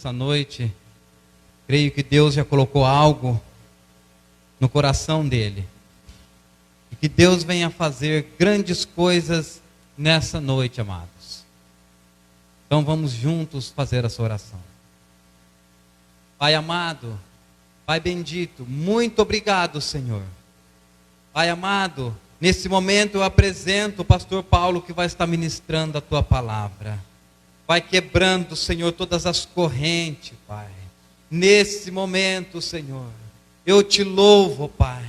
nessa noite, creio que Deus já colocou algo no coração dele. E que Deus venha fazer grandes coisas nessa noite, amados. Então vamos juntos fazer essa oração. Pai amado, Pai bendito, muito obrigado, Senhor. Pai amado, nesse momento eu apresento o pastor Paulo que vai estar ministrando a tua palavra. Vai quebrando, Senhor, todas as correntes, Pai. Nesse momento, Senhor, eu te louvo, Pai.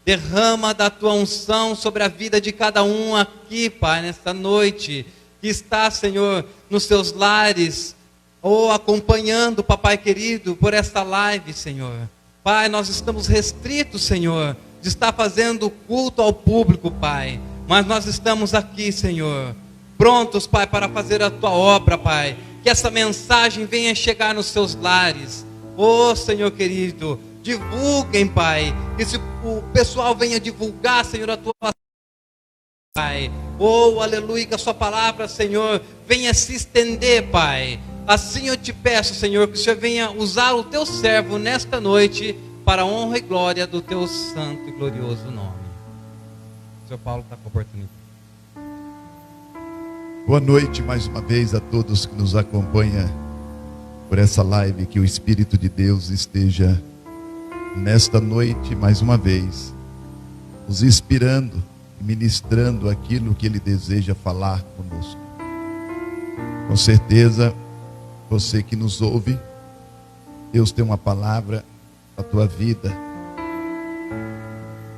Derrama da tua unção sobre a vida de cada um aqui, Pai, nesta noite, que está, Senhor, nos seus lares, ou acompanhando, Papai querido, por esta live, Senhor. Pai, nós estamos restritos, Senhor, de estar fazendo culto ao público, Pai. Mas nós estamos aqui, Senhor, prontos, Pai, para fazer a tua obra, Pai. Que essa mensagem venha chegar nos seus lares. Oh, Senhor querido, divulguem, Pai. Que se o pessoal venha divulgar, Senhor, a tua Pai. Oh, aleluia, que a sua palavra, Senhor, venha se estender, Pai. Assim eu te peço, Senhor, que o Senhor venha usar o teu servo nesta noite para a honra e glória do teu santo e glorioso nome. O Senhor Paulo está com a oportunidade. Boa noite mais uma vez a todos que nos acompanham por essa live. Que o Espírito de Deus esteja nesta noite mais uma vez nos inspirando, ministrando aquilo que Ele deseja falar conosco. Com certeza, você que nos ouve, Deus tem uma palavra para a tua vida.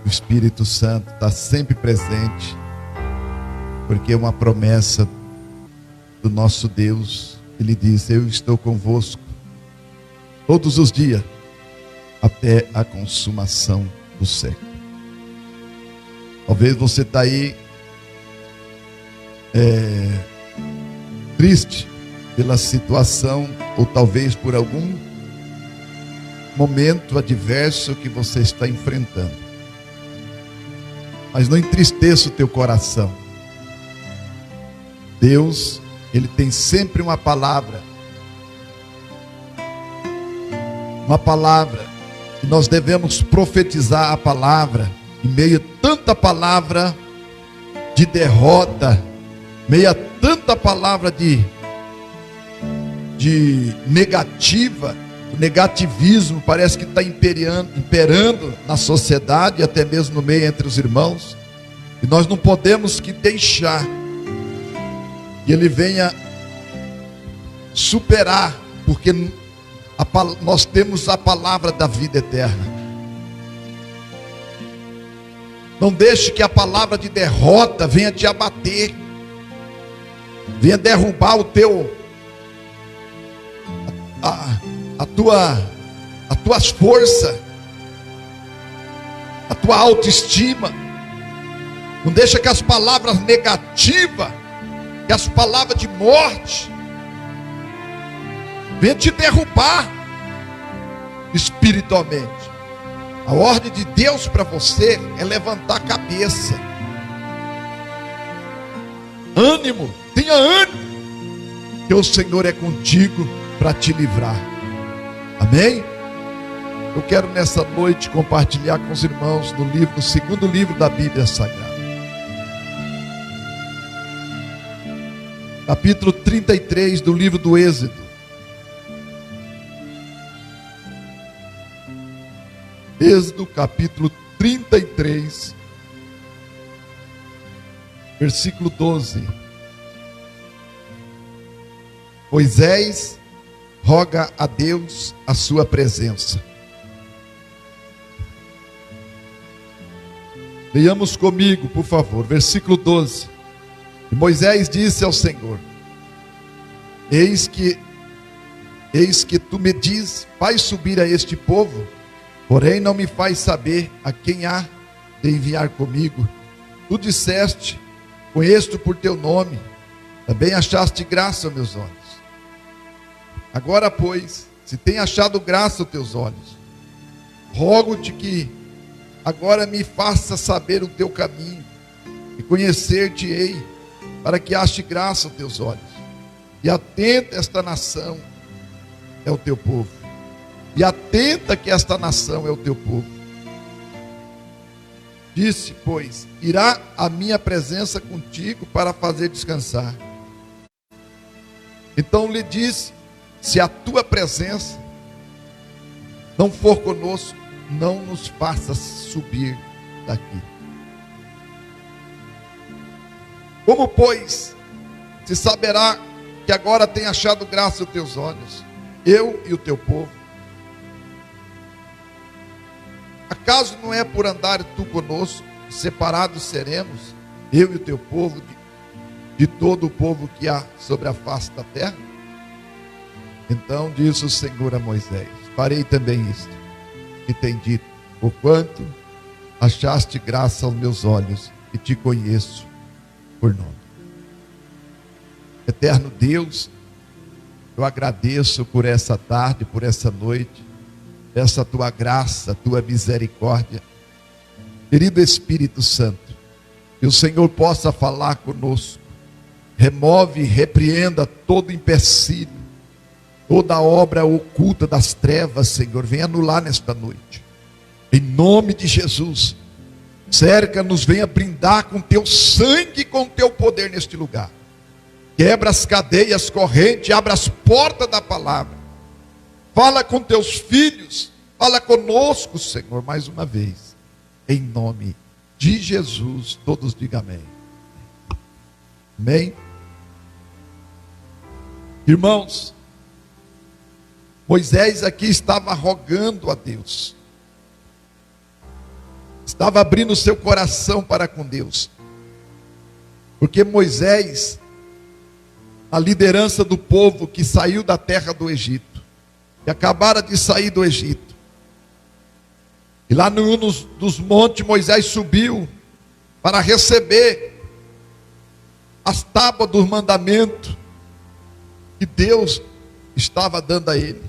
O Espírito Santo está sempre presente, porque é uma promessa do nosso Deus. Ele diz: eu estou convosco todos os dias, até a consumação do século. Talvez você está aí triste pela situação, ou talvez por algum momento adverso que você está enfrentando. Mas não entristeça o teu coração. Deus, Ele tem sempre uma palavra. Uma palavra. E nós devemos profetizar a palavra. Em meio a tanta palavra de derrota, meio a tanta palavra de negativa, o negativismo parece que está imperando na sociedade, até mesmo no meio entre os irmãos. E nós não podemos que deixar que ele venha superar, porque nós temos a palavra da vida eterna. Não deixe que a palavra de derrota venha te abater, venha derrubar o teu as tuas forças, a tua autoestima. Não deixa que as palavras negativas, que as palavras de morte venham te derrubar espiritualmente. A ordem de Deus para você é levantar a cabeça. Ânimo, tenha ânimo, que o Senhor é contigo para te livrar. Amém? Eu quero nessa noite compartilhar com os irmãos no segundo livro da Bíblia Sagrada, capítulo 33 do livro do Êxodo. Êxodo capítulo 33, versículo 12. Moisés roga a Deus a sua presença. Leiamos comigo, por favor, versículo 12. E Moisés disse ao Senhor: Eis que tu me diz, faz subir a este povo, porém não me faz saber a quem há de enviar comigo. Tu disseste, conheço-te por teu nome, também achaste graça aos meus olhos. Agora, pois, se tem achado graça aos teus olhos, rogo-te que agora me faça saber o teu caminho, e conhecer-te-ei, para que ache graça aos teus olhos. E atenta esta nação, é o teu povo, e atenta que esta nação é o teu povo. Disse, pois, irá a minha presença contigo para fazer descansar. Então lhe disse, se a tua presença não for conosco, não nos faças subir daqui. Como, pois, se saberá que agora tem achado graça aos teus olhos, eu e o teu povo? Acaso não é por andar tu conosco, separados seremos, eu e o teu povo, de todo o povo que há sobre a face da terra? Então disse o Senhor a Moisés, farei também isto que tem dito, porquanto achaste graça aos meus olhos e te conheço por nome. Eterno Deus, eu agradeço por essa tarde, por essa noite, essa tua graça, tua misericórdia. Querido Espírito Santo, que o Senhor possa falar conosco, remove e repreenda todo empecilho, toda obra oculta das trevas, Senhor, vem anular nesta noite, em nome de Jesus. Cerca-nos, venha brindar com teu sangue e com teu poder neste lugar. Quebra as cadeias, correntes, abra as portas da palavra. Fala com teus filhos, fala conosco, Senhor, mais uma vez. Em nome de Jesus, todos digam amém. Amém. Irmãos, Moisés aqui estava rogando a Deus. Estava abrindo seu coração para com Deus. Porque Moisés, a liderança do povo que saiu da terra do Egito, que acabara de sair do Egito, e lá no um dos montes Moisés subiu para receber as tábuas dos mandamentos que Deus estava dando a ele.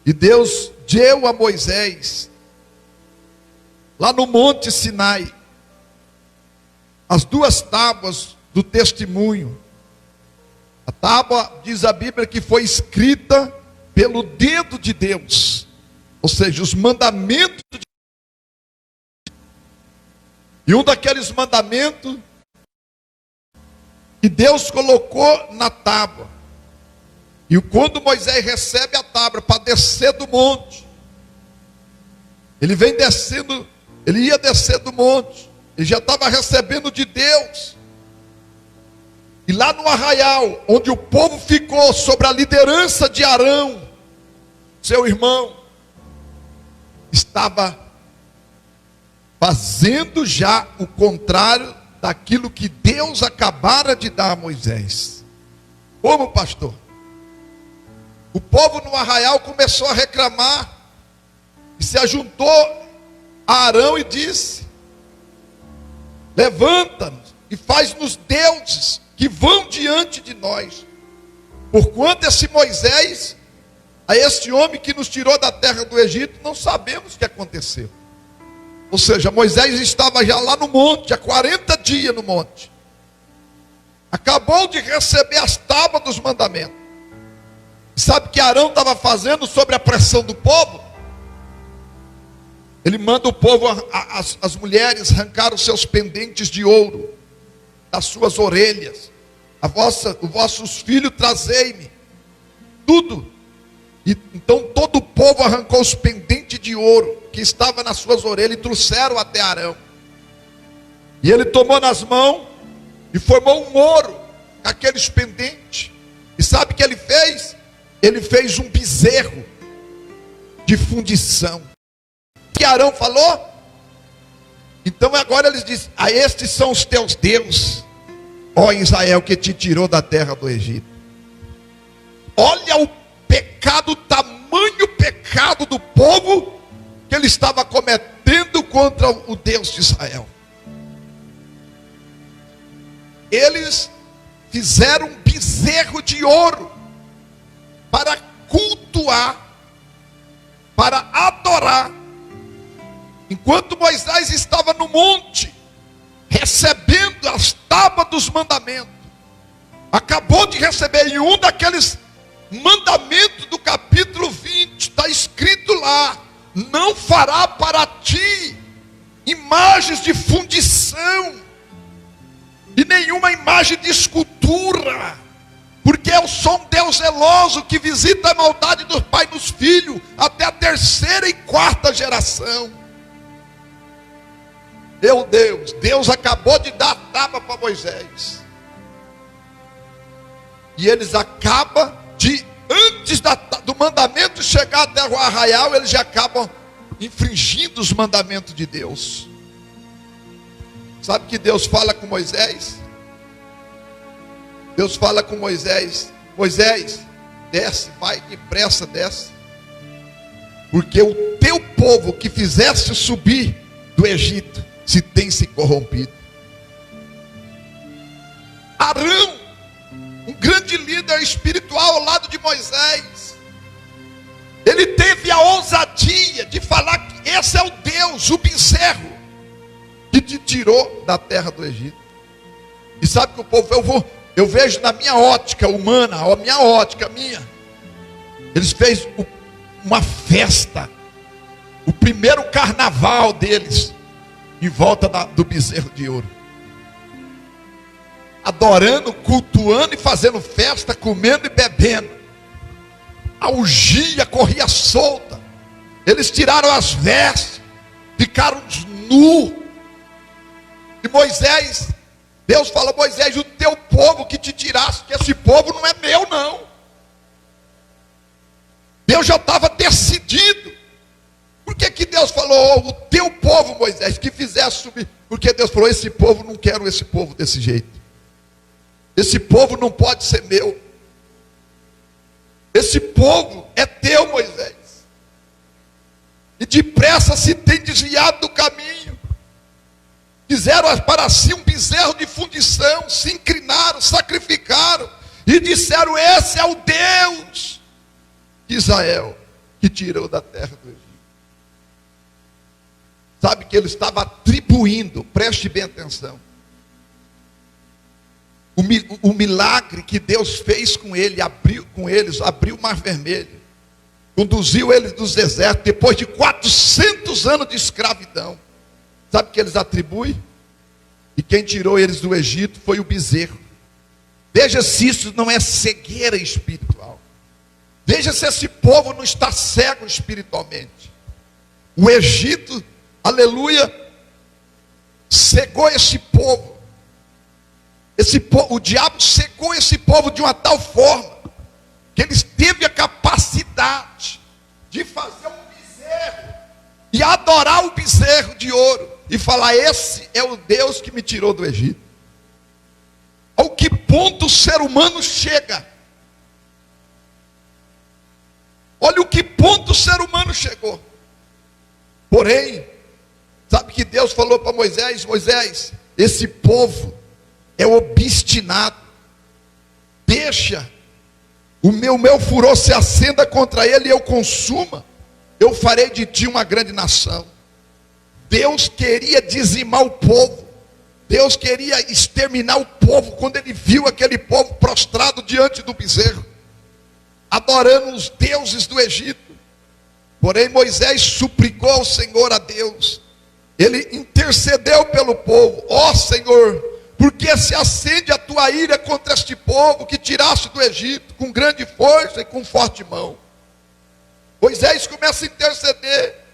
E Deus deu a Moisés, lá no monte Sinai, as duas tábuas do testemunho. A tábua, diz a Bíblia, que foi escrita pelo dedo de Deus, ou seja, os mandamentos de Deus. E um daqueles mandamentos que Deus colocou na tábua, e quando Moisés recebe a tábua para descer do monte, ele vem descendo, ele ia descer do monte, ele já estava recebendo de Deus. E lá no arraial, onde o povo ficou sob a liderança de Arão, seu irmão, estava fazendo já o contrário daquilo que Deus acabara de dar a Moisés. Como, pastor? O povo no arraial começou a reclamar, e se ajuntou a Arão e disse: levanta-nos e faz-nos deuses que vão diante de nós, porquanto esse Moisés, a este homem que nos tirou da terra do Egito, não sabemos o que aconteceu. Ou seja, Moisés estava já lá no monte, há 40 dias no monte, acabou de receber as tábuas dos mandamentos. Sabe o que Arão estava fazendo sobre a pressão do povo? Ele manda o povo, as mulheres, arrancar os seus pendentes de ouro das suas orelhas. Os vossos filhos trazei-me tudo. E então todo o povo arrancou os pendentes de ouro que estavam nas suas orelhas e trouxeram até Arão. E ele tomou nas mãos e formou um ouro com aqueles pendentes. E sabe o que ele fez? Ele fez um bezerro de fundição. O que Arão falou? Então agora eles dizem: a estes são os teus deuses, ó Israel, que te tirou da terra do Egito. Olha o pecado, o tamanho pecado do povo que ele estava cometendo contra o Deus de Israel. Eles fizeram um bezerro de ouro para cultuar, para adorar. Enquanto Moisés estava no monte, recebendo as tábuas dos mandamentos, acabou de receber, e um daqueles mandamento do capítulo 20, está escrito lá: não fará para ti imagens de fundição, e nenhuma imagem de escultura, porque eu sou um Deus zeloso, que visita a maldade dos pais nos filhos, até a 3ª e 4ª geração. Meu Deus, Deus acabou de dar a tábua para Moisés, e eles acabam de, antes do mandamento chegar até o arraial, eles já acabam infringindo os mandamentos de Deus. Sabe que Deus fala com Moisés? Deus fala com Moisés: Moisés, desce, vai depressa, desce, porque o teu povo que fizeste subir do Egito se corrompido. Arão, um grande líder espiritual ao lado de Moisés, ele teve a ousadia de falar que esse é o Deus, o bezerro, que te tirou da terra do Egito. E sabe que o povo, eu vejo na minha ótica humana, a minha ótica minha, eles fez uma festa, o primeiro carnaval deles, em volta do bezerro de ouro, adorando, cultuando e fazendo festa, comendo e bebendo. A orgia corria solta, eles tiraram as vestes, ficaram nus. E Moisés, Deus fala: Moisés, o teu povo que te tirasse, que esse povo não é meu não. Deus já estava decidido. Por que Deus falou: o teu povo, Moisés, que fizesse subir? Porque Deus falou: esse povo, não quero esse povo desse jeito. Esse povo não pode ser meu. Esse povo é teu, Moisés. E depressa se tem desviado do caminho. Fizeram para si um bezerro de fundição, se inclinaram, sacrificaram e disseram: esse é o Deus de Israel, que tirou da terra do Egito. Sabe que ele estava atribuindo, preste bem atenção, o milagre que Deus fez com eles, abriu o mar vermelho, conduziu eles dos desertos, depois de 400 anos de escravidão. Sabe o que eles atribuem? E quem tirou eles do Egito foi o bezerro. Veja se isso não é cegueira espiritual. Veja se esse povo não está cego espiritualmente. O Egito, aleluia, cegou esse povo. O diabo cegou esse povo de uma tal forma que eles teve a capacidade de fazer um bezerro e adorar o bezerro de ouro e falar: esse é o Deus que me tirou do Egito. Ao que ponto o ser humano chega? Olha o que ponto o ser humano chegou. Porém, sabe que Deus falou para Moisés: Moisés, esse povo é obstinado, deixa o meu furor se acenda contra ele e eu consuma, eu farei de ti uma grande nação. Deus queria dizimar o povo, Deus queria exterminar o povo, quando ele viu aquele povo prostrado diante do bezerro, adorando os deuses do Egito. Porém Moisés suplicou ao Senhor, a Deus, ele intercedeu pelo povo: ó Senhor, porque se acende a tua ira contra este povo que tiraste do Egito com grande força e com forte mão. Moisés começa a interceder: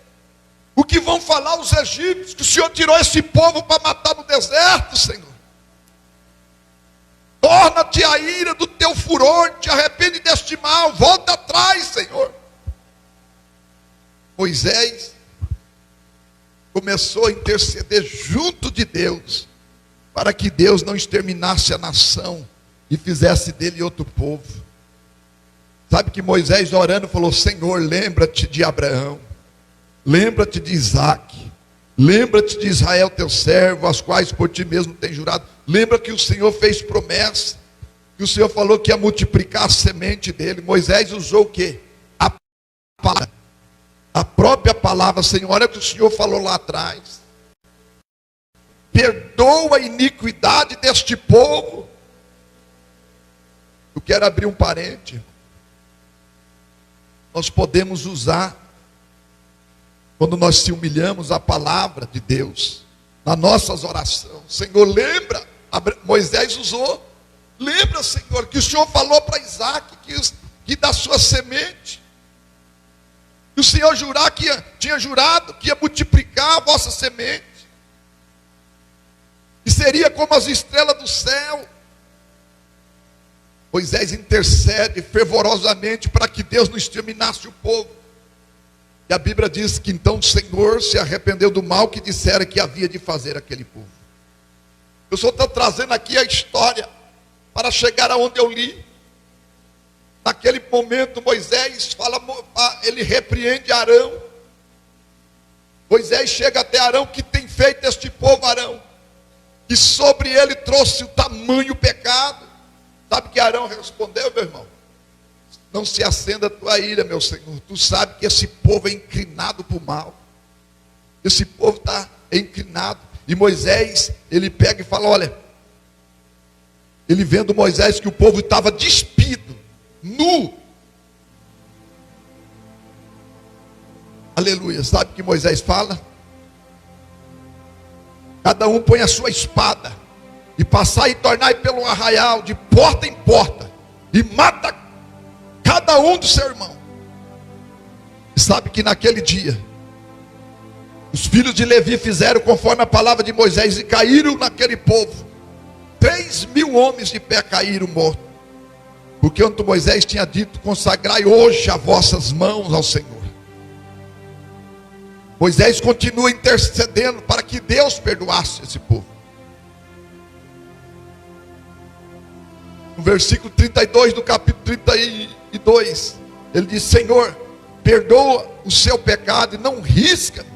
o que vão falar os egípcios, que o Senhor tirou esse povo para matar no deserto, Senhor? Torna-te a ira do teu furor, te arrepende deste mal, volta atrás, Senhor. Moisés começou a interceder junto de Deus, para que Deus não exterminasse a nação e fizesse dele outro povo. Sabe que Moisés, orando, falou: Senhor, lembra-te de Abraão, lembra-te de Isaac, lembra-te de Israel teu servo, as quais por ti mesmo tem jurado. Lembra que o Senhor fez promessa, que o Senhor falou que ia multiplicar a semente dele. Moisés usou o quê? A palavra, a própria palavra. Senhor, olha o que o Senhor falou lá atrás: perdoa a iniquidade deste povo. Eu quero abrir um parente. nós podemos usar quando nós se humilhamos a palavra de Deus nas nossas orações. Senhor, lembra, Moisés usou, lembra, Senhor, que o Senhor falou para Isaac que da sua semente, que o Senhor tinha jurado que ia multiplicar a vossa semente, que seria como as estrelas do céu. Moisés intercede fervorosamente para que Deus não exterminasse o povo. E a Bíblia diz que então o Senhor se arrependeu do mal que dissera que havia de fazer aquele povo. Eu só estou trazendo aqui a história para chegar aonde eu li. Naquele momento Moisés ele repreende Arão. Moisés chega até Arão: que tem feito este povo, Arão? Que sobre ele trouxe o tamanho pecado. Sabe que Arão respondeu, meu irmão? Não se acenda a tua ira, meu Senhor. Tu sabe que esse povo é inclinado para o mal. Esse povo está inclinado. E Moisés, ele pega e fala: olha, ele vendo Moisés que o povo estava despido, nu. Aleluia. Sabe o que Moisés fala? Cada um põe a sua espada, e passai e tornai pelo arraial, de porta em porta, e mata cada um do seu irmão. E sabe que naquele dia os filhos de Levi fizeram conforme a palavra de Moisés, e caíram naquele povo 3.000 homens de pé caíram mortos, porque onde Moisés tinha dito: consagrai hoje as vossas mãos ao Senhor. Moisés continua intercedendo para que Deus perdoasse esse povo. No versículo 32 do capítulo 32, ele diz: Senhor, perdoa o seu pecado e não risca,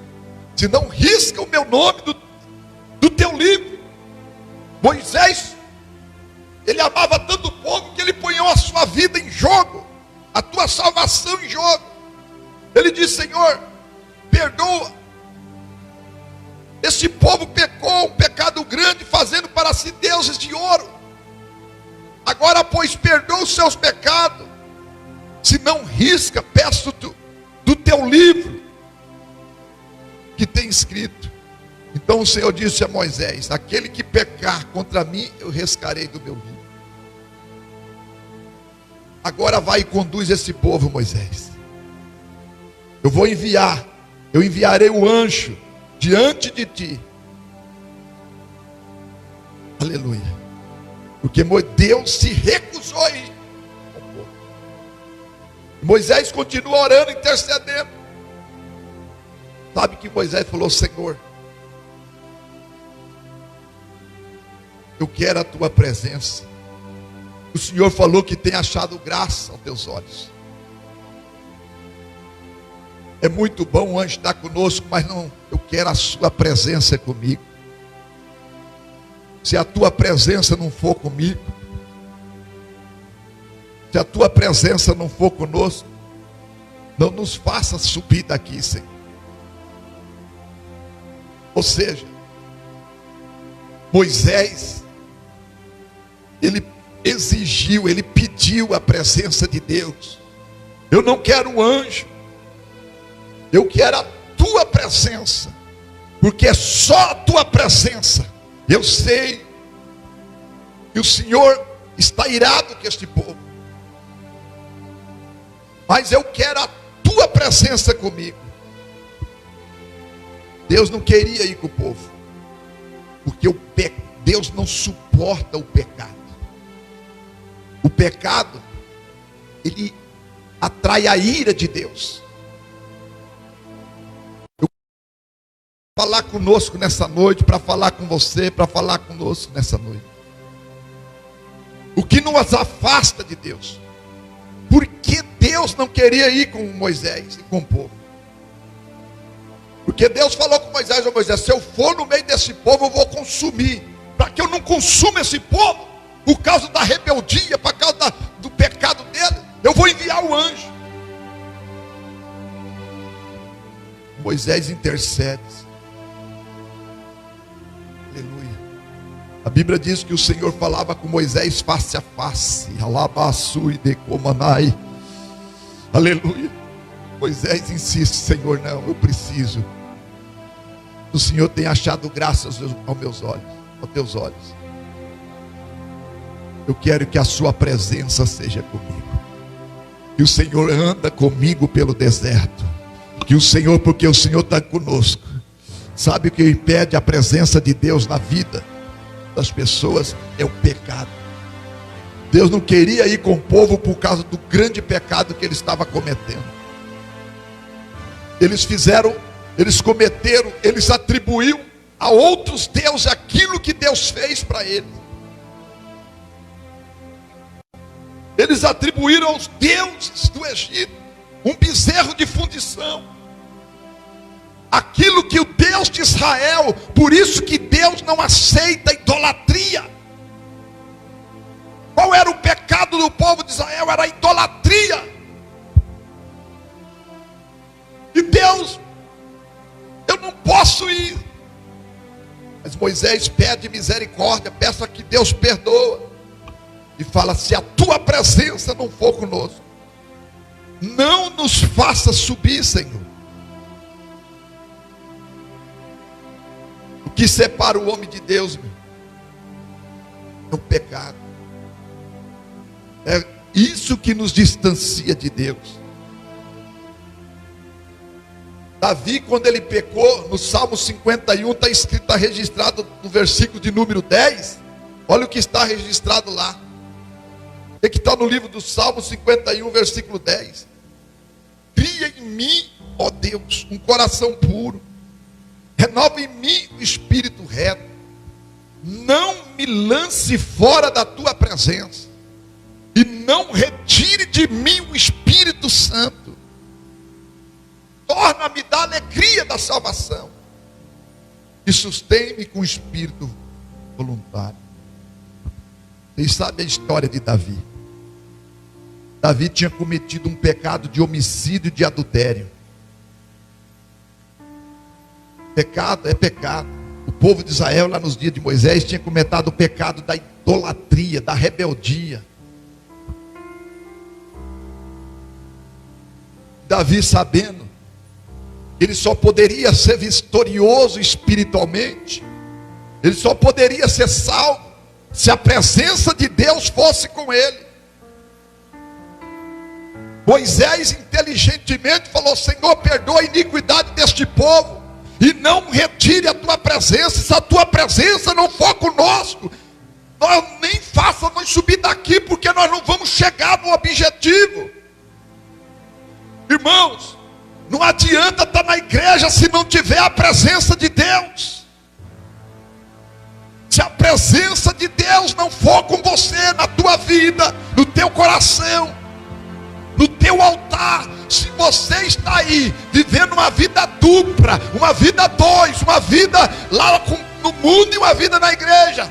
se não risca o meu nome do teu livro. Moisés, ele amava tanto o povo que ele ponhou a sua vida em jogo, a tua salvação em jogo. Ele diz: Senhor, perdoa. Esse povo pecou um pecado grande, fazendo para si deuses de ouro. Agora, pois, perdoa os seus pecados, se não risca, peço do teu livro que tem escrito. Então o Senhor disse a Moisés: aquele que pecar contra mim, eu riscarei do meu livro. Agora vai e conduz esse povo, Moisés. Eu enviarei o anjo diante de ti. Aleluia. Porque Deus se recusou a ir. Moisés continua orando, intercedendo. Sabe que Moisés falou: Senhor, eu quero a tua presença. O Senhor falou que tem achado graça aos teus olhos. É muito bom o anjo estar conosco, mas não, eu quero a sua presença comigo. Se a tua presença não for comigo, se a tua presença não for conosco, não nos faça subir daqui, Senhor. Ou seja, Moisés, ele exigiu, ele pediu a presença de Deus. Eu não quero um anjo, eu quero a tua presença, porque é só a tua presença. Eu sei que o Senhor está irado com este povo, mas eu quero a tua presença comigo. Deus não queria ir com o povo, porque Deus não suporta o pecado. O pecado, ele atrai a ira de Deus. Falar conosco nessa noite, para falar com você, para falar conosco nessa noite. O que nos afasta de Deus? Porque Deus não queria ir com Moisés e com o povo. Porque Deus falou com Moisés: Moisés, se eu for no meio desse povo, eu vou consumir. Para que eu não consuma esse povo, por causa da rebeldia, por causa do pecado dele, eu vou enviar o anjo. Moisés intercede. Aleluia. A Bíblia diz que o Senhor falava com Moisés face a face. Alabaçu e decomanai. Aleluia. Moisés insiste: Senhor, não, eu preciso. O Senhor tem achado graça aos meus olhos, aos teus olhos. Eu quero que a sua presença seja comigo. Que o Senhor anda comigo pelo deserto. Que o Senhor, porque o Senhor está conosco. Sabe o que impede a presença de Deus na vida das pessoas? É o pecado. Deus não queria ir com o povo por causa do grande pecado que ele estava cometendo. Eles atribuíram a outros deuses aquilo que Deus fez para eles. Eles atribuíram aos deuses do Egito um bezerro de fundição, aquilo que o Deus de Israel. Por isso que Deus não aceita idolatria. Qual era o pecado do povo de Israel? Era a idolatria. E Deus: eu não posso ir. Mas Moisés pede misericórdia, peça que Deus perdoa. E fala: se a tua presença não for conosco, não nos faça subir, Senhor. O que separa o homem de Deus, meu, é o pecado. É isso que nos distancia de Deus. Davi, quando ele pecou, no Salmo 51, está registrado no versículo de número 10. Olha o que está registrado lá. É que está no livro do Salmo 51, versículo 10. Cria em mim, ó Deus, um coração puro. Renova em mim o espírito reto. Não me lance fora da tua presença. E não retire de mim o Espírito Santo. Torna-me da alegria da salvação. E sustém-me com o espírito voluntário. Vocês sabem a história de Davi. Davi tinha cometido um pecado de homicídio e de adultério. Pecado é pecado. O povo de Israel, lá nos dias de Moisés, tinha cometido o pecado da idolatria, da rebeldia. Davi, sabendo que ele só poderia ser vitorioso espiritualmente, ele só poderia ser salvo se a presença de Deus fosse com ele. Moisés inteligentemente falou: Senhor, perdoa a iniquidade deste povo e não retire a tua presença. Se a tua presença não for conosco, nós nem faça nós subir daqui, porque nós não vamos chegar no objetivo. Irmãos, não adianta estar na igreja se não tiver a presença de Deus. Se a presença de Deus não for com você, na tua vida, no teu coração, no teu altar, se você está aí vivendo uma vida dupla, uma vida dois, uma vida lá no mundo e uma vida na igreja,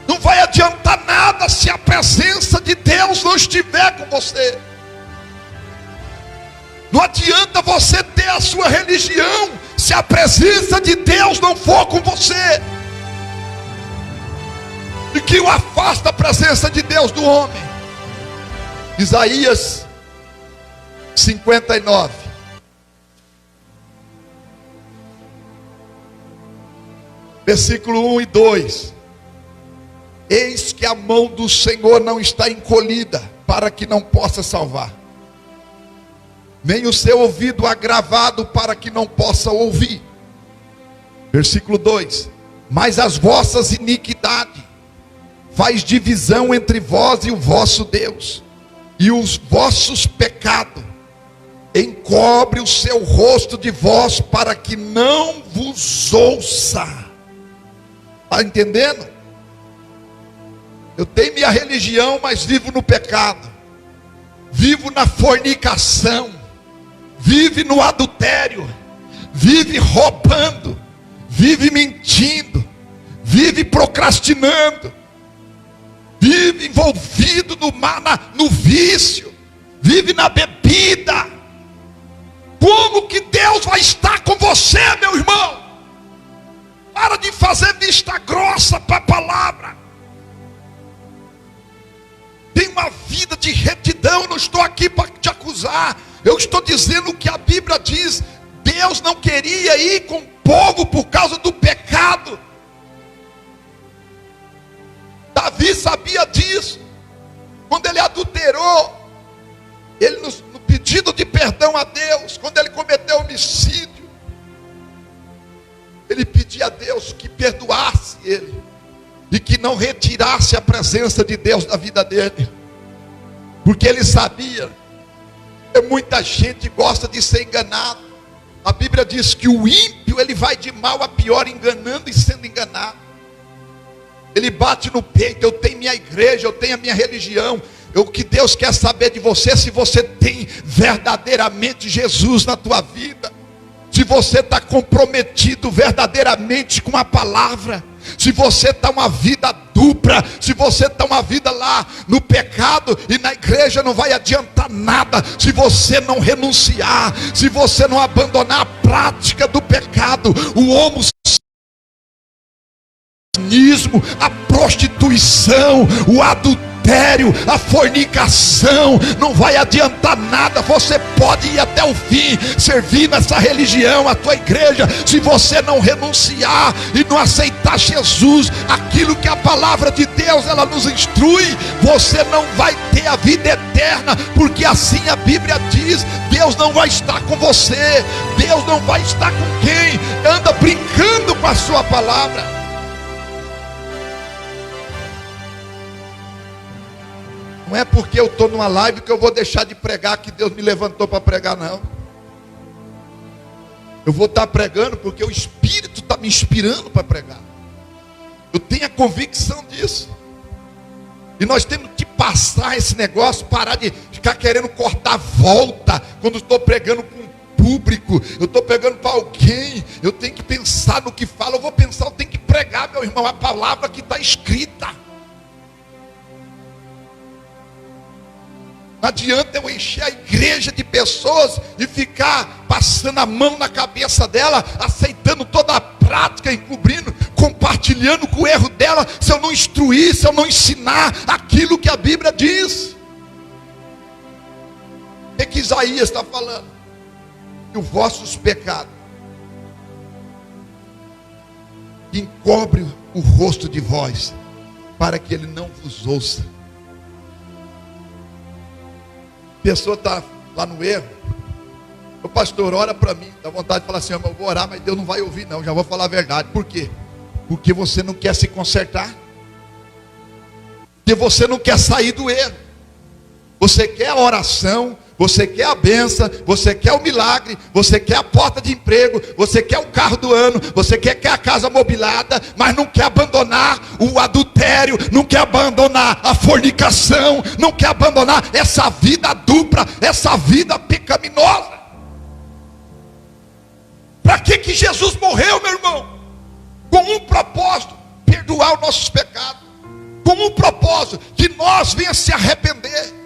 não vai adiantar nada se a presença de Deus não estiver com você. Não adianta você ter a sua religião se a presença de Deus não for com você. E que o afasta a presença de Deus do homem. Isaías 59. Versículo 1 e 2. Eis que a mão do Senhor não está encolhida, para que não possa salvar, nem o seu ouvido agravado, para que não possa ouvir. Versículo 2. Mas as vossas iniquidades faz divisão entre vós e o vosso Deus, e os vossos pecados encobre o seu rosto de vós, para que não vos ouça. Está entendendo? Eu tenho minha religião, mas vivo no pecado, vivo na fornicação, vive no adultério, vive roubando, vive mentindo, vive procrastinando, vive envolvido no vício, vive na bebida. Como que Deus vai estar com você, meu irmão? Para de fazer vista grossa para a palavra. Tem uma vida de de retidão. Eu não estou aqui para te acusar. Eu estou dizendo o que a Bíblia diz. Deus não queria ir com o povo por causa do pecado. Davi sabia disso. Quando ele adulterou, ele no pedido de perdão a Deus, quando ele cometeu homicídio, ele pedia a Deus que perdoasse ele e que não retirasse a presença de Deus da vida dele, porque ele sabia que muita gente gosta de ser enganado. A Bíblia diz que o ímpio, ele vai de mal a pior, enganando e sendo enganado. Ele bate no peito: eu tenho minha igreja, eu tenho a minha religião. O que Deus quer saber de você é se você tem verdadeiramente Jesus na tua vida, se você está comprometido verdadeiramente com a palavra, se você está uma vida dupla, se você está uma vida lá no pecado e na igreja, não vai adiantar nada se você não renunciar, se você não abandonar a prática do pecado, o homossexualismo, a prostituição, o adultério, a fornicação. Não vai adiantar nada. Você pode ir até o fim, servir nessa religião, a tua igreja, se você não renunciar e não aceitar Jesus, aquilo que a palavra de Deus ela nos instrui, você não vai ter a vida eterna, porque assim a Bíblia diz. Deus não vai estar com você, Deus não vai estar com quem anda brincando com a sua palavra. Não é porque eu estou numa live que eu vou deixar de pregar, que Deus me levantou para pregar, não. Eu vou estar pregando porque o Espírito está me inspirando para pregar. Eu tenho a convicção disso. E nós temos que passar esse negócio, parar de ficar querendo cortar volta. Quando estou pregando com um público, eu estou pregando para alguém, eu tenho que pensar no que falo. Eu vou pensar, eu tenho que pregar, meu irmão, a palavra que está escrita. Não adianta eu encher a igreja de pessoas e ficar passando a mão na cabeça dela, aceitando toda a prática, encobrindo, compartilhando com o erro dela, se eu não instruir, se eu não ensinar aquilo que a Bíblia diz. O que Isaías está falando? Que os vossos pecados encobrem o rosto de vós, para que ele não vos ouça. A pessoa está lá no erro. O pastor, ora para mim. Dá vontade de falar assim: eu vou orar, mas Deus não vai ouvir não, já vou falar a verdade. Por quê? Porque você não quer se consertar, porque você não quer sair do erro. Você quer a oração, você quer a bênção, você quer o milagre, você quer a porta de emprego, você quer o carro do ano, você quer a casa mobilada, mas não quer abandonar o adultério, não quer abandonar a fornicação, não quer abandonar essa vida dupla, essa vida pecaminosa. Para que Jesus morreu, meu irmão? Com um propósito: perdoar os nossos pecados. Com um propósito: que nós venha se arrepender.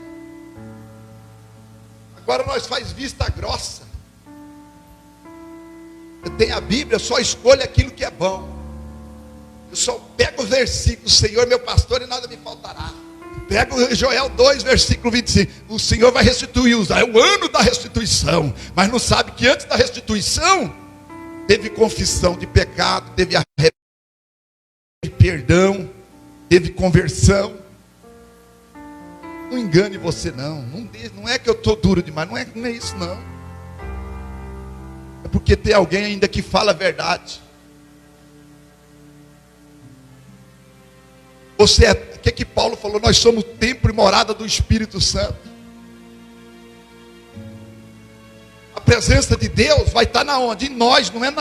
Agora nós faz vista grossa. Eu tenho a Bíblia, eu só escolho aquilo que é bom. Eu só pego os versículos: Senhor meu pastor e nada me faltará. Pego Joel 2, versículo 25. O Senhor vai restituir é o ano da restituição. Mas não sabe que antes da restituição teve confissão de pecado, teve perdão, teve conversão. Não engane você não. Não é que eu estou duro demais. Não é isso não. É porque tem alguém ainda que fala a verdade. O que Paulo falou? Nós somos templo e morada do Espírito Santo. A presença de Deus vai estar na onde? Em nós. Não é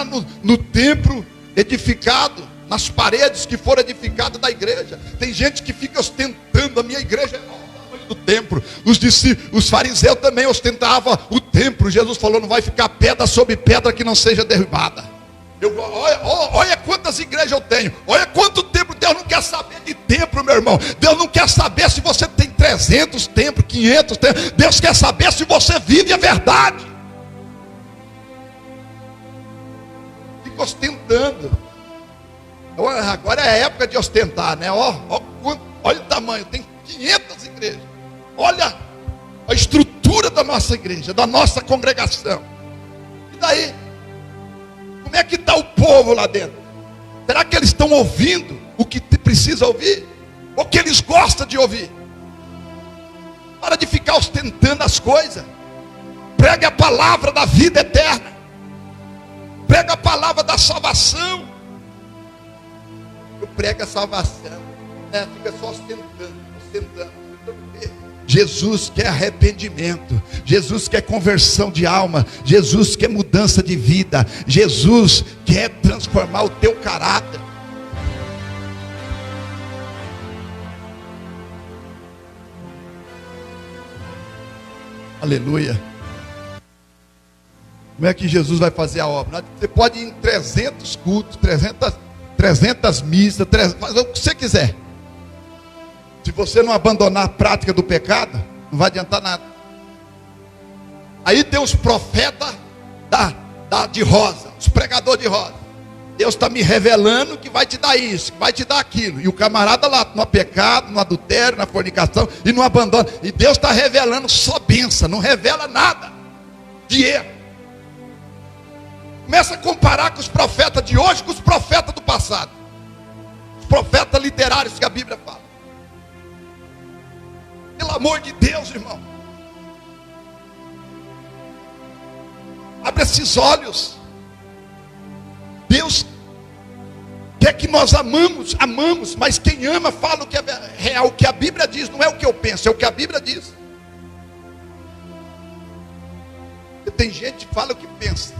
no templo edificado, nas paredes que foram edificadas da igreja. Tem gente que fica ostentando: a minha igreja é do templo. Os fariseus também ostentavam o templo. Jesus falou: não vai ficar pedra sobre pedra que não seja derrubada. Olha quantas igrejas eu tenho, olha quanto templo. Deus não quer saber de templo, meu irmão. Deus não quer saber se você tem 300 templos, 500 templos. Deus quer saber se você vive a verdade. Fica ostentando. Agora é a época de ostentar, né? Olha o tamanho, tem 500 igrejas. olha a estrutura da nossa igreja, da nossa congregação. E daí? Como é que está o povo lá dentro? Será que eles estão ouvindo o que precisa ouvir? Ou que eles gostam de ouvir? Para de ficar ostentando as coisas. Pregue a palavra da vida eterna. Pregue a palavra da salvação. Eu prego a salvação, né? Fica só ostentando. Jesus quer arrependimento, Jesus quer conversão de alma, Jesus quer mudança de vida, Jesus quer transformar o teu caráter. Aleluia. Como é que Jesus vai fazer a obra? Você pode ir em 300 cultos, 300 missas, fazer o que você quiser. Se você não abandonar a prática do pecado, não vai adiantar nada. Aí tem os profetas de rosa, os pregadores de rosa. Deus está me revelando que vai te dar isso, que vai te dar aquilo. E o camarada lá no pecado, no adultério, na fornicação e no abandono. E Deus está revelando só bênção, não revela nada de erro. Começa a comparar com os profetas de hoje com os profetas do passado. Os profetas literários que a Bíblia fala. Pelo amor de Deus, irmão. Abre esses olhos. Deus quer que nós amamos, mas quem ama fala o que é real, o que a Bíblia diz, não é o que eu penso, é o que a Bíblia diz. E tem gente que fala o que pensa.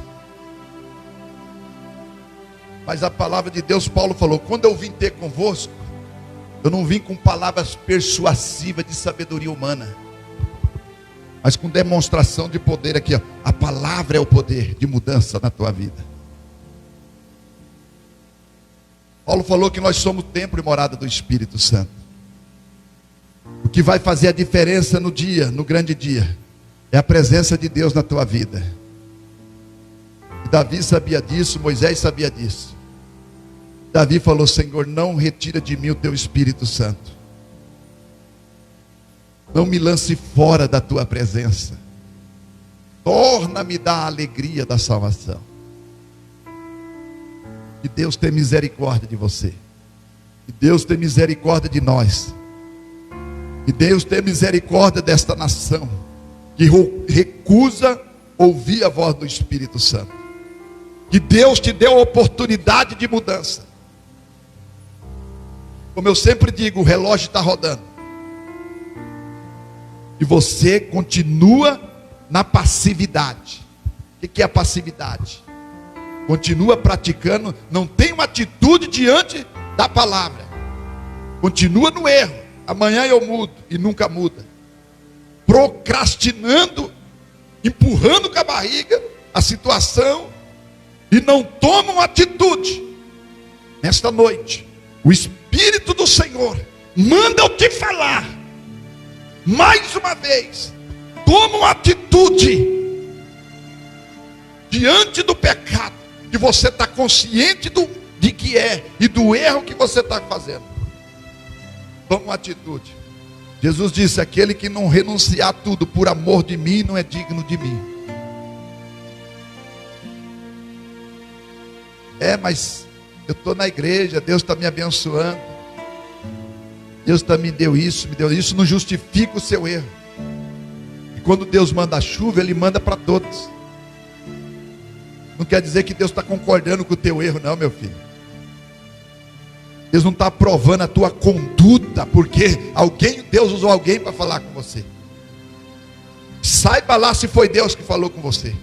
Mas a palavra de Deus, Paulo falou: quando eu vim ter convosco, eu não vim com palavras persuasivas de sabedoria humana, mas com demonstração de poder aqui, ó. A palavra é o poder de mudança na tua vida. Paulo falou que nós somos templo e morada do Espírito Santo. O que vai fazer a diferença no dia, no grande dia, é a presença de Deus na tua vida. E Davi sabia disso, Moisés sabia disso. Davi falou: Senhor, não retira de mim o teu Espírito Santo. Não me lance fora da tua presença. Torna-me da alegria da salvação. Que Deus tenha misericórdia de você. Que Deus tenha misericórdia de nós. Que Deus tenha misericórdia desta nação que recusa ouvir a voz do Espírito Santo. Que Deus te deu a oportunidade de mudança. Como eu sempre digo, o relógio está rodando. E você continua na passividade. O que é a passividade? Continua praticando, não tem uma atitude diante da palavra. Continua no erro. Amanhã eu mudo e nunca muda. Procrastinando, empurrando com a barriga a situação e não toma uma atitude. Nesta noite, o Espírito do Senhor manda eu te falar. Mais uma vez, toma uma atitude diante do pecado que você está consciente de que é e do erro que você está fazendo. Toma uma atitude. Jesus disse: aquele que não renunciar a tudo por amor de mim não é digno de mim. Mas eu estou na igreja, Deus está me abençoando, Deus me deu isso, não justifica o seu erro. E quando Deus manda a chuva, Ele manda para todos. Não quer dizer que Deus está concordando com o teu erro, não, meu filho. Deus não está aprovando a tua conduta, porque Deus usou alguém para falar com você. Saiba lá se foi Deus que falou com você.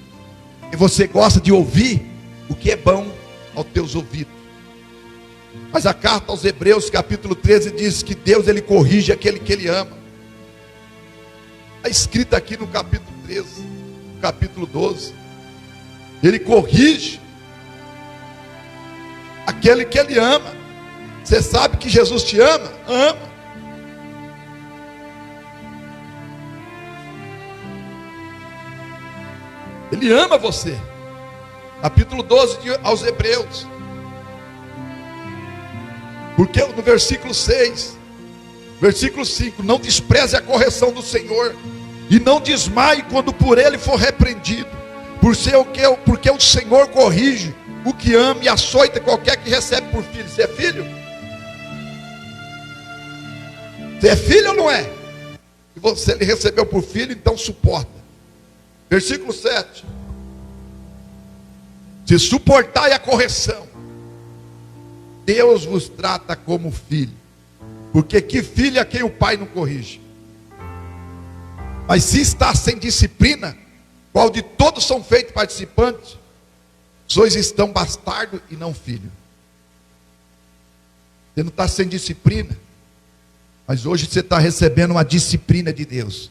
E você gosta de ouvir o que é bom aos teus ouvidos. Mas a carta aos Hebreus, capítulo 13, diz que Deus, Ele corrige aquele que Ele ama. Está escrito aqui no capítulo 13, no capítulo 12. Ele corrige aquele que Ele ama. Você sabe que Jesus te ama? Ama. Ele ama você. Capítulo 12 aos Hebreus. Porque no versículo 6 Versículo 5: não despreze a correção do Senhor, e não desmaie quando por ele for repreendido, porque o Senhor corrige o que ama e açoita qualquer que recebe por filho. Você é filho? Você é filho ou não é? Se você ele recebeu por filho, então suporta. Versículo 7: se suportai a correção, Deus vos trata como filho, porque que filho é quem o pai não corrige? Mas se está sem disciplina, qual de todos são feitos participantes, sois estão bastardo e não filho. Você não está sem disciplina, mas hoje você está recebendo uma disciplina de Deus,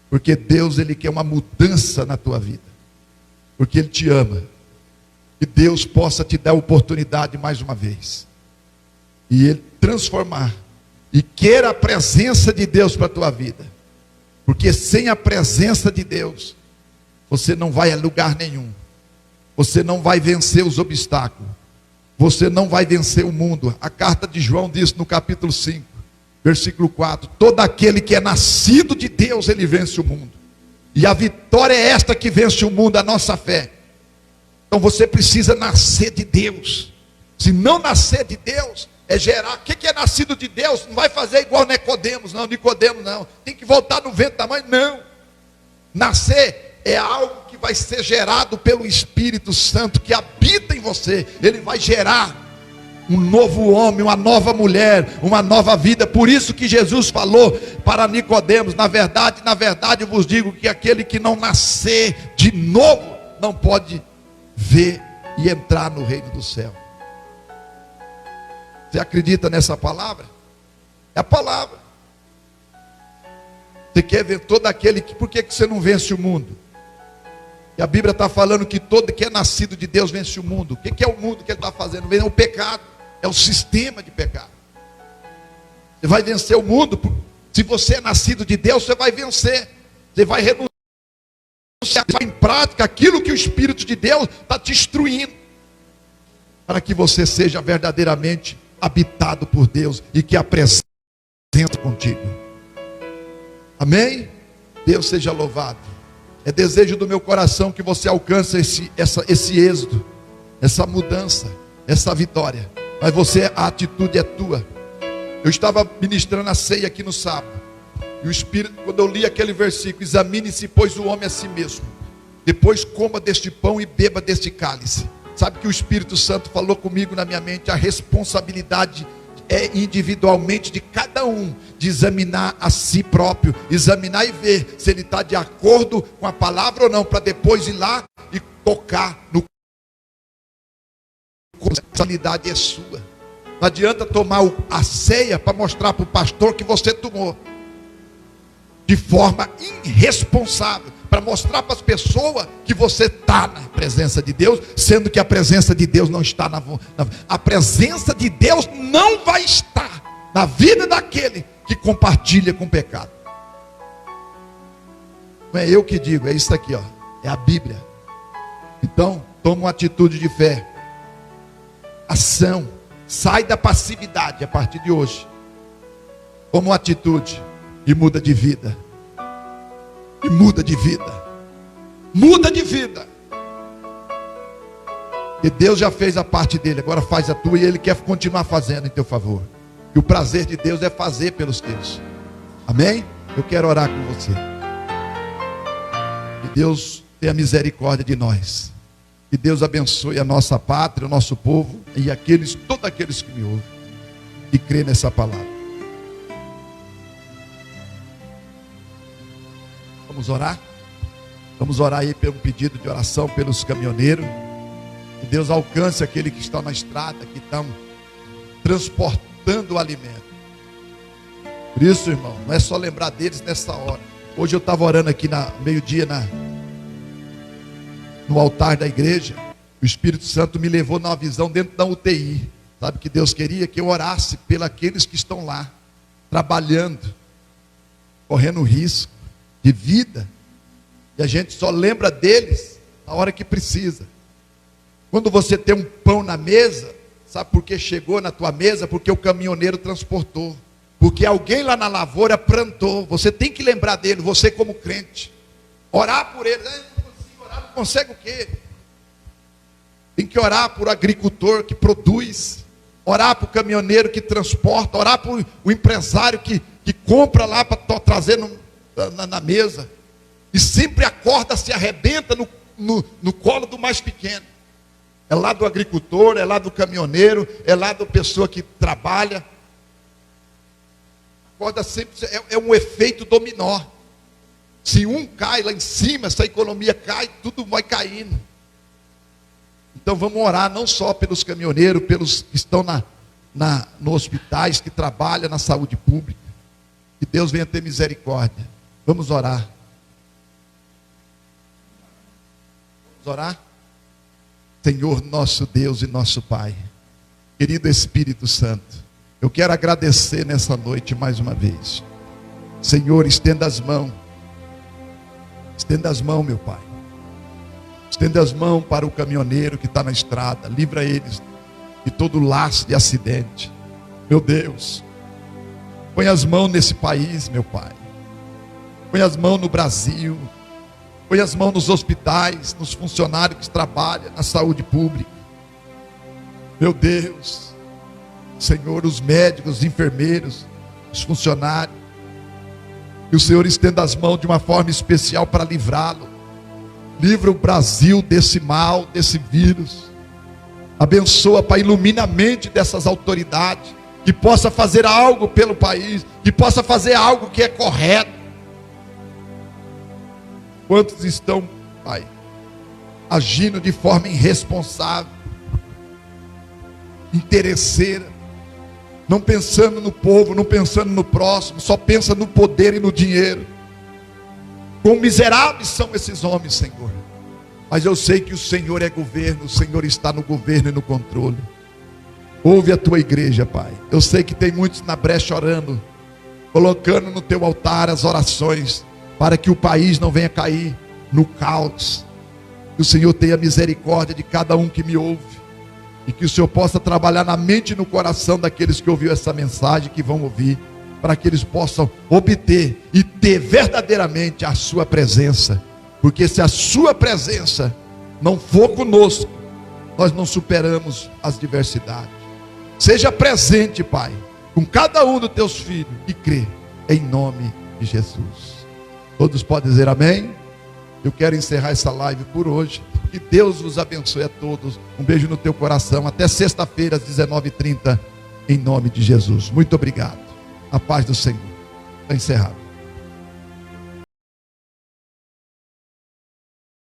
porque Deus, Ele quer uma mudança na tua vida, porque Ele te ama. Que Deus possa te dar oportunidade mais uma vez, e Ele transformar, e queira a presença de Deus para a tua vida, porque sem a presença de Deus, você não vai a lugar nenhum, você não vai vencer os obstáculos, você não vai vencer o mundo. A carta de João diz no capítulo 5, versículo 4, todo aquele que é nascido de Deus, ele vence o mundo, e a vitória é esta que vence o mundo, a nossa fé. Então você precisa nascer de Deus. Se não nascer de Deus, é gerar. O que é nascido de Deus? Não vai fazer igual Nicodemos, não. Nicodemos não. Tem que voltar no ventre da mãe, não. Nascer é algo que vai ser gerado pelo Espírito Santo que habita em você. Ele vai gerar um novo homem, uma nova mulher, uma nova vida. Por isso que Jesus falou para Nicodemos: na verdade, eu vos digo que aquele que não nascer de novo não pode ver e entrar no reino do céu. Você acredita nessa palavra? É a palavra. Você quer ver todo aquele que... Por que você não vence o mundo? E a Bíblia está falando que todo que é nascido de Deus vence o mundo. O que é o mundo que ele está fazendo? É o pecado, é o sistema de pecado. Você vai vencer o mundo. Se você é nascido de Deus, você vai vencer. Você vai renunciar em prática aquilo que o Espírito de Deus está te instruindo, para que você seja verdadeiramente habitado por Deus e que a presença contigo. Amém? Deus seja louvado. É desejo do meu coração que você alcance esse êxodo, essa mudança, essa vitória. Mas a atitude é tua. Eu estava ministrando a ceia aqui no sábado, e o Espírito, quando eu li aquele versículo: examine-se, pois, o homem a si mesmo, depois coma deste pão e beba deste cálice. Sabe que o Espírito Santo falou comigo na minha mente? A responsabilidade é individualmente de cada um, de examinar a si próprio, examinar e ver se ele está de acordo com a palavra ou não, para depois ir lá e tocar no. A responsabilidade é sua. Não adianta tomar a ceia para mostrar para o pastor que você tomou de forma irresponsável, para mostrar para as pessoas que você está na presença de Deus, sendo que a presença de Deus não está a presença de Deus não vai estar na vida daquele que compartilha com o pecado. Não é eu que digo, é isso aqui, ó, é a Bíblia. Então, toma uma atitude de fé, ação, sai da passividade a partir de hoje, toma uma atitude e muda de vida. E muda de vida. Muda de vida. E Deus já fez a parte dele, agora faz a tua, e Ele quer continuar fazendo em teu favor. E o prazer de Deus é fazer pelos teus. Amém? Eu quero orar com você. Que Deus tenha misericórdia de nós. Que Deus abençoe a nossa pátria, o nosso povo, e todos aqueles que me ouvem e crê nessa palavra. Vamos orar? Vamos orar aí pelo pedido de oração pelos caminhoneiros. Que Deus alcance aquele que está na estrada, que estão transportando o alimento. Por isso, irmão, não é só lembrar deles nessa hora. Hoje eu estava orando aqui meio-dia no altar da igreja. O Espírito Santo me levou numa visão dentro da UTI. Sabe que Deus queria que eu orasse pelos aqueles que estão lá, trabalhando, correndo risco de vida, e a gente só lembra deles na hora que precisa. Quando você tem um pão na mesa, sabe por que chegou na tua mesa? Porque o caminhoneiro transportou, Porque alguém lá na lavoura plantou. Você tem que lembrar dele, você como crente. Orar por ele. Não consigo orar, não consegue o quê? Tem que orar por agricultor que produz. Orar por caminhoneiro que transporta. Orar por o empresário que compra lá para trazer na mesa. E sempre a corda se arrebenta no colo do mais pequeno. É lá do agricultor, é lá do caminhoneiro, é lá da pessoa que trabalha. A corda sempre é um efeito dominó. Se um cai lá em cima, essa economia cai, tudo vai caindo. Então vamos orar não só pelos caminhoneiros, pelos que estão nos hospitais, que trabalham na saúde pública. Que Deus venha ter misericórdia. Vamos orar. Vamos orar? Senhor nosso Deus e nosso Pai, querido Espírito Santo, eu quero agradecer nessa noite mais uma vez. Senhor, estenda as mãos, meu Pai. Estenda as mãos para o caminhoneiro que está na estrada, livra eles de todo laço de acidente. Meu Deus, põe as mãos nesse país, meu Pai. Põe as mãos no Brasil. Põe as mãos nos hospitais, nos funcionários que trabalham na saúde pública. Meu Deus, Senhor, os médicos, os enfermeiros, os funcionários. Que o Senhor estenda as mãos de uma forma especial para livrá-lo. Livra o Brasil desse mal, desse vírus. Abençoa, Pai, ilumina a mente dessas autoridades. Que possa fazer algo pelo país. Que possa fazer algo que é correto. Quantos estão, Pai, agindo de forma irresponsável, interesseira, não pensando no povo, não pensando no próximo, só pensa no poder e no dinheiro. Quão miseráveis são esses homens, Senhor. Mas eu sei que o Senhor é governo, o Senhor está no governo e no controle. Ouve a tua igreja, Pai. Eu sei que tem muitos na brecha orando, colocando no teu altar as orações, para que o país não venha cair no caos. Que o Senhor tenha misericórdia de cada um que me ouve. E que o Senhor possa trabalhar na mente e no coração daqueles que ouviram essa mensagem, que vão ouvir, para que eles possam obter e ter verdadeiramente a sua presença. Porque se a sua presença não for conosco, nós não superamos as diversidades. Seja presente, Pai, com cada um dos teus filhos e crê em nome de Jesus. Todos podem dizer amém? Eu quero encerrar essa live por hoje. Que Deus os abençoe a todos. Um beijo no teu coração. Até sexta-feira às 19h30. Em nome de Jesus. Muito obrigado. A paz do Senhor. Está encerrado.